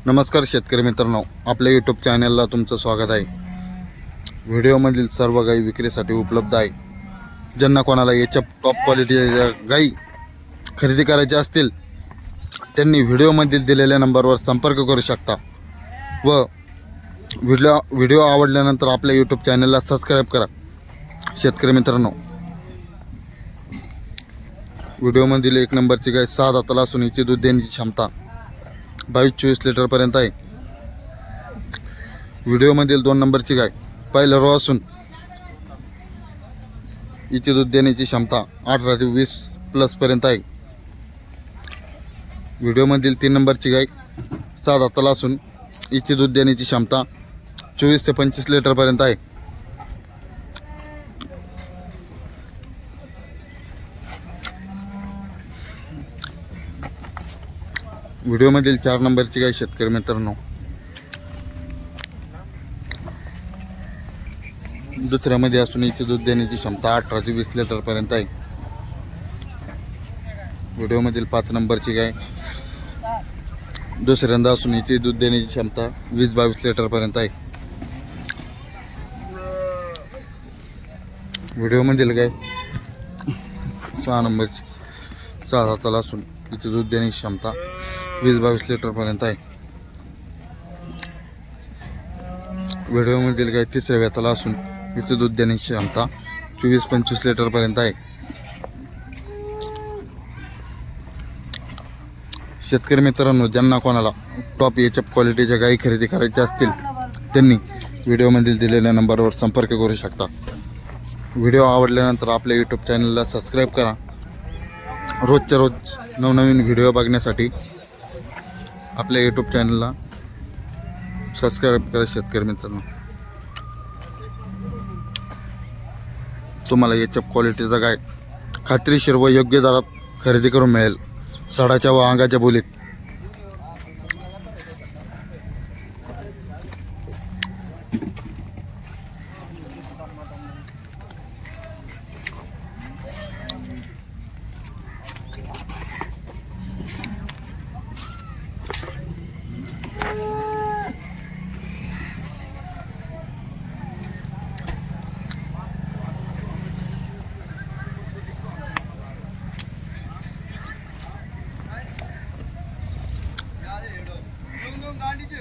नमस्कार शेतकरी मित्रांनो, आपल्या यूट्यूब चॅनलला तुमचं स्वागत आहे। व्हिडिओमधील सर्व गाई विक्रीसाठी उपलब्ध आहे। ज्यांना कोणाला याच्या टॉप क्वालिटीच्या गाई खरेदी करायच्या असतील त्यांनी व्हिडिओमधील दिलेल्या नंबरवर संपर्क करू शकता व व्हिडिओ आवडल्यानंतर आपल्या यूट्यूब चॅनलला सबस्क्राईब करा। शेतकरी मित्रांनो, व्हिडिओमधील एक नंबरची गाय 6 दाताला असून हिची दूध देण्याची क्षमता 22-24 लिटरपर्यंत आहे। व्हिडिओमधील 2 नंबरची गाय पहिला रो असून हिची दूध देण्याची क्षमता 18 ते 20 प्लस पर्यंत आहे। व्हिडिओमधील 3 नंबरची गाय 6 दाताला असून हिची दूध देण्याची क्षमता 24 ते 25 लिटरपर्यंत आहे। व्हिडिओमधील 4 नंबरची गाय शेतकरी मित्रांनो दुसऱ्यामध्ये असून हिची दूध देण्याची क्षमता 18 ते 20 लिटरपर्यंत आहे। व्हिडिओमधील 5 नंबरची गाय दुसऱ्यांदा असून हिची दूध देण्याची क्षमता 20-22 लिटरपर्यंत आहे। व्हिडिओमधील गाय 6 नंबरची 6 दाताला असून हिची दूध देण्याची क्षमता 20-22 लिटरपर्यंत आहे। व्हिडिओमधील गाय तिसऱ्या वेताला असून हिची दूध देण्याची क्षमता 24-25 लिटरपर्यंत आहे। शेतकरी मित्रांनो, ज्यांना कोणाला टॉप एचएफ क्वालिटीच्या गाई खरेदी करायच्या असतील त्यांनी व्हिडिओमधील दिलेल्या नंबरवर संपर्क करू शकता। व्हिडिओ आवडल्यानंतर आपल्या यूट्यूब चॅनलला सबस्क्राईब करा। रोजच्या रोज नवनवीन व्हिडिओ बघण्यासाठी आपल्या यूट्यूब चॅनलला सबस्क्राईब करा। शेतकरी मित्रांनो, तुम्हाला एचएफ क्वालिटीचा गाय खात्रीशीर व योग्य दरात खरेदी करून मिळेल, सडाच्या व अंगाच्या बोलीत। गांडीचे